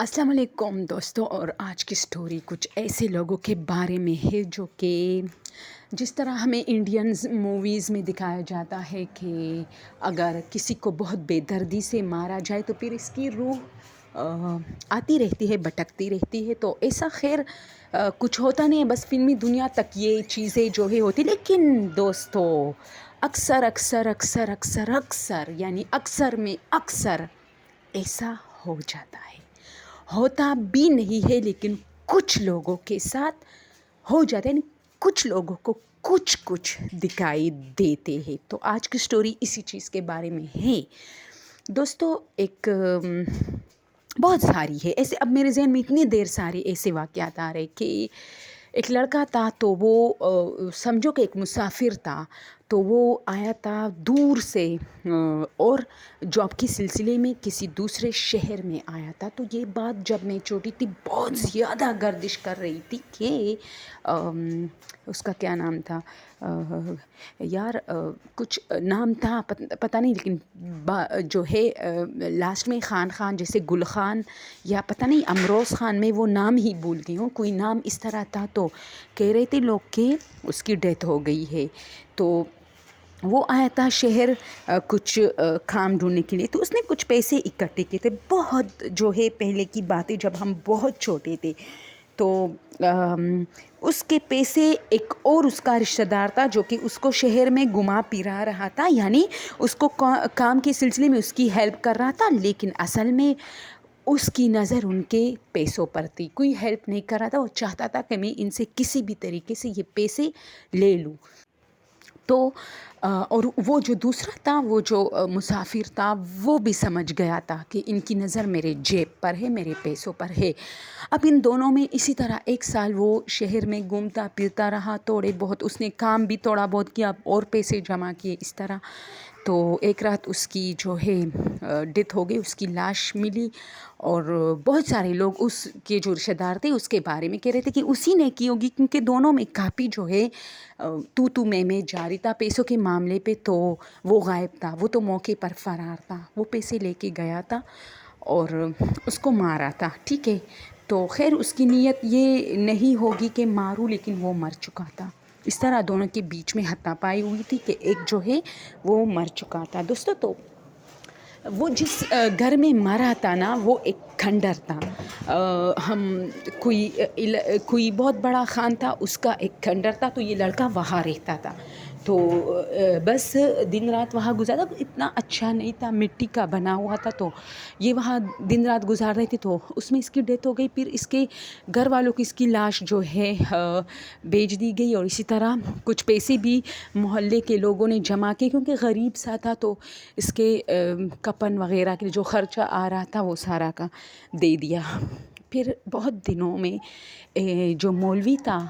अस्सलाम वालेकुम दोस्तों। और आज की स्टोरी कुछ ऐसे लोगों के बारे में है जो कि जिस तरह हमें इंडियंस मूवीज़ में दिखाया जाता है कि अगर किसी को बहुत बेदर्दी से मारा जाए तो फिर इसकी रूह आती रहती है, भटकती रहती है। तो ऐसा खैर कुछ होता नहीं है, बस फिल्मी दुनिया तक ये चीज़ें जो है होती। लेकिन दोस्तों अक्सर अक्सर अक्सर अक्सर अक्सर यानी अक्सर में अक्सर ऐसा हो जाता है। होता भी नहीं है लेकिन कुछ लोगों के साथ हो जाता है, यानी कुछ लोगों को कुछ कुछ दिखाई देते हैं। तो आज की स्टोरी इसी चीज़ के बारे में है दोस्तों। एक बहुत सारी है ऐसे, अब मेरे जहन में इतनी देर सारे ऐसे वाक़यात आ रहे कि एक लड़का था तो वो समझो कि एक मुसाफिर था। तो वो आया था दूर से और जॉब के सिलसिले में किसी दूसरे शहर में आया था। तो ये बात जब मैं छोटी थी बहुत ज़्यादा गर्दिश कर रही थी कि उसका क्या नाम था, यार कुछ नाम था पता नहीं, लेकिन जो है लास्ट में खान जैसे गुल खान या पता नहीं अमरोज़ खान, में वो नाम ही भूल गई हूँ, कोई नाम इस तरह था। तो कह रहे थे लोग कि उसकी डेथ हो गई है। तो वो आया था शहर कुछ काम ढूंढने के लिए। तो उसने कुछ पैसे इकट्ठे किए थे, बहुत जो है पहले की बातें जब हम बहुत छोटे थे। तो उसके पैसे एक और उसका रिश्तेदार था जो कि उसको शहर में घुमा फिरा रहा था, यानी उसको काम के सिलसिले में उसकी हेल्प कर रहा था। लेकिन असल में उसकी नज़र उनके पैसों पर थी, कोई हेल्प नहीं कर रहा था। वो चाहता था कि मैं इनसे किसी भी तरीके से ये पैसे ले लूँ। तो और वो जो दूसरा था, वो जो मुसाफिर था, वो भी समझ गया था कि इनकी नज़र मेरे जेब पर है, मेरे पैसों पर है। अब इन दोनों में इसी तरह एक साल वो शहर में घूमता फिरता रहा। थोड़े बहुत उसने काम भी थोड़ा बहुत किया और पैसे जमा किए इस तरह। तो एक रात उसकी जो है डेथ हो गई, उसकी लाश मिली। और बहुत सारे लोग उसके जो रिश्तेदार थे उसके बारे में कह रहे थे कि उसी ने की होगी, क्योंकि दोनों में काफ़ी जो है तू मैं जारी था पैसों के मामले पे। तो वो गायब था, वो तो मौके पर फरार था, वो पैसे लेके गया था और उसको मारा था। ठीक है, तो खैर उसकी नीयत ये नहीं होगी कि मारूं, लेकिन वो मर चुका था। इस तरह दोनों के बीच में हाथापाई हुई थी कि एक जो है वो मर चुका था दोस्तों। तो वो जिस घर में मरा था ना, वो एक खंडर था। हम कोई बहुत बड़ा खान था, उसका एक खंडर था। तो ये लड़का वहाँ रहता था। तो बस दिन रात वहाँ गुजारा। इतना अच्छा नहीं था, मिट्टी का बना हुआ था। तो ये वहाँ दिन रात गुजार रहे थे। तो उसमें इसकी डेथ हो गई। फिर इसके घर वालों की इसकी लाश जो है बेच दी गई। और इसी तरह कुछ पैसे भी मोहल्ले के लोगों ने जमा किए, क्योंकि गरीब सा था। तो इसके कफन वगैरह के लिए जो खर्चा आ रहा था वो सारा का दे दिया। फिर बहुत दिनों में जो मौलवी था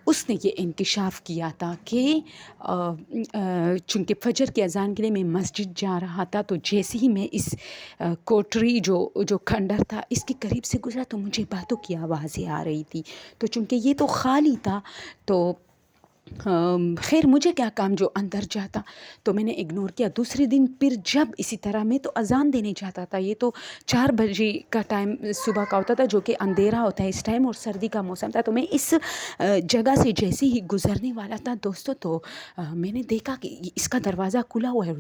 उसने ये इंकशाफ किया था कि चूँकि फजर की अज़ान के लिए मैं मस्जिद जा रहा था। तो जैसे ही मैं इस कोठरी जो खंडर था इसके करीब से गुजरा तो मुझे बातों की आवाज़ें आ रही थी। तो चूँकि ये तो खाली था, तो खैर मुझे क्या काम जो अंदर जाता। तो मैंने इग्नोर किया। दूसरे दिन फिर जब इसी तरह मैं तो अज़ान देने जाता था, ये तो 4 बजे का टाइम सुबह का होता था, जो कि अंधेरा होता है इस टाइम और सर्दी का मौसम था। तो मैं इस जगह से जैसे ही गुज़रने वाला था दोस्तों, तो मैंने देखा कि इसका दरवाज़ा खुला हुआ है,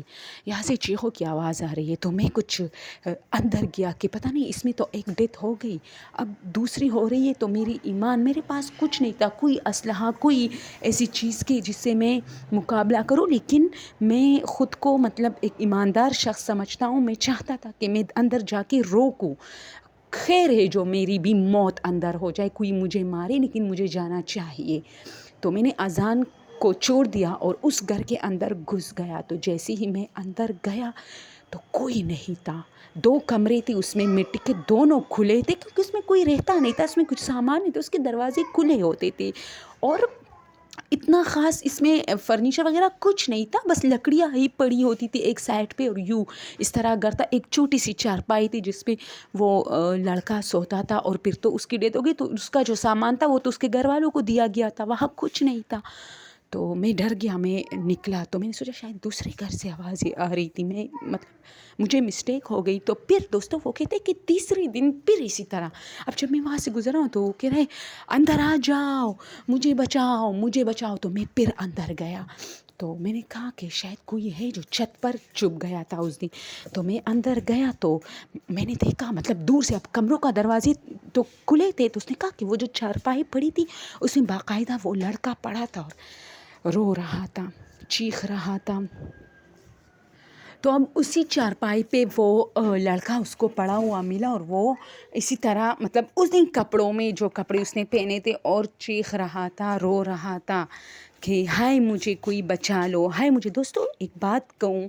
यहाँ से चीखों की आवाज़ आ रही है। तो मैं कुछ अंदर गया कि पता नहीं इसमें तो एक डेथ हो गई, अब दूसरी हो रही है। तो मेरी ईमान, मेरे पास कुछ नहीं था, कोई असलहा, कोई ऐसी चीज़ की जिससे मैं मुकाबला करूं। लेकिन मैं ख़ुद को मतलब एक ईमानदार शख्स समझता हूँ। मैं चाहता था कि मैं अंदर जाके रोकूं। खैर है जो मेरी भी मौत अंदर हो जाए, कोई मुझे मारे, लेकिन मुझे जाना चाहिए। तो मैंने अज़ान को छोड़ दिया और उस घर के अंदर घुस गया। तो जैसे ही मैं अंदर गया तो कोई नहीं था। 2 कमरे थे, उसमें मिट्टी के दोनों खुले थे, क्योंकि उसमें कोई रहता नहीं था, उसमें कुछ सामान नहीं था, उसके दरवाजे खुले होते थे। और इतना ख़ास इसमें फर्नीचर वगैरह कुछ नहीं था, बस लकड़ियाँ ही पड़ी होती थी एक साइड पे। और यूँ इस तरह घर था, एक छोटी सी चारपाई थी जिस पे वो लड़का सोता था। और फिर तो उसकी डेथ हो गई, तो उसका जो सामान था वो तो उसके घर वालों को दिया गया था, वहाँ कुछ नहीं था। تو میں ڈر گیا، میں نکلا تو میں نے سوچا شاید دوسرے گھر سے آوازیں آ رہی تھی، میں مطلب مجھے مسٹیک ہو گئی. تو پھر دوستوں وہ کہتے کہ تیسرے دن پھر اسی طرح. اب جب میں وہاں سے گزرا ہوں تو وہ کہہ رہے اندر آ جاؤ، مجھے بچاؤ مجھے بچاؤ. تو میں پھر اندر گیا. تو میں نے کہا کہ شاید کوئی ہے جو چھت پر چھپ گیا تھا اس دن. تو میں اندر گیا تو میں نے دیکھا مطلب دور سے، اب کمروں کا دروازے تو کھلے تھے. تو اس نے کہا کہ وہ جو چارپائی پڑی تھی اس میں باقاعدہ وہ لڑکا پڑا تھا اور رو رہا تھا، چیخ رہا تھا. تو اب اسی چارپائی پہ وہ لڑکا اس کو پڑا ہوا ملا اور وہ اسی طرح مطلب اس دن کپڑوں میں جو کپڑے اس نے پہنے تھے اور چیخ رہا تھا، رو رہا تھا کہ ہائے مجھے کوئی بچا لو، ہائے مجھے. دوستو ایک بات کہوں،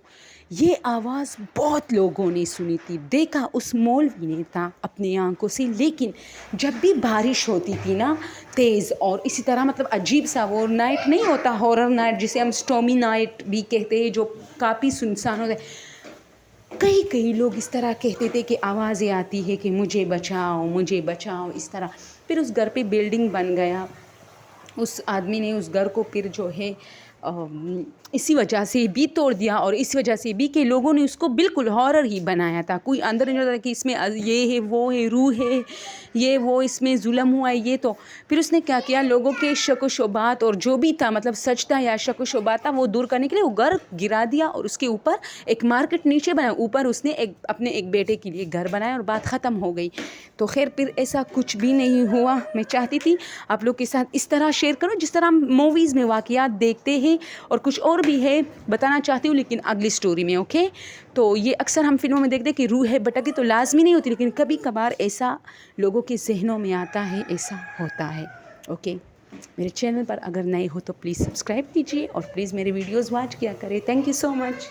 یہ آواز بہت لوگوں نے سنی تھی، دیکھا اس مولوی نے تھا اپنی آنکھوں سے. لیکن جب بھی بارش ہوتی تھی نا تیز اور اسی طرح مطلب عجیب سا وہ نائٹ نہیں ہوتا، ہارر نائٹ جسے ہم اسٹورمی نائٹ بھی کہتے ہیں، جو کافی سنسان ہوتا ہے، کئی لوگ اس طرح کہتے تھے کہ آوازیں آتی ہے کہ مجھے بچاؤ مجھے بچاؤ اس طرح. پھر اس گھر پہ بلڈنگ بن گیا، اس آدمی نے اس گھر کو پھر جو ہے اسی وجہ سے بھی توڑ دیا اور اس وجہ سے بھی کہ لوگوں نے اس کو بالکل ہارر ہی بنایا تھا. کوئی اندر نہیں ہوتا کہ اس میں یہ ہے وہ ہے روح ہے یہ وہ اس میں ظلم ہوا ہے یہ. تو پھر اس نے کیا کیا، لوگوں کے شک و شبہات اور جو بھی تھا مطلب سچ تھا یا شک و شبہات تھا وہ دور کرنے کے لیے وہ گھر گرا دیا اور اس کے اوپر ایک مارکیٹ نیچے بنایا. اوپر اس نے اپنے ایک بیٹے کے لیے گھر بنایا اور بات ختم ہو گئی. تو خیر پھر ایسا کچھ بھی نہیں ہوا. میں چاہتی تھی آپ لوگ کے ساتھ اس طرح شیئر کروں جس طرح ہم موویز میں واقعات دیکھتے ہیں، اور کچھ اور بھی ہے بتانا چاہتی ہوں لیکن اگلی سٹوری میں. اوکے، تو یہ اکثر ہم فلموں میں دیکھتے ہیں کہ روح ہے بھٹکی، تو لازمی نہیں ہوتی لیکن کبھی کبھار ایسا لوگوں کے ذہنوں میں آتا ہے، ایسا ہوتا ہے. اوکے، میرے چینل پر اگر نئے ہو تو پلیز سبسکرائب کیجیے اور پلیز میرے ویڈیوز واچ کیا کریں. Thank you so much.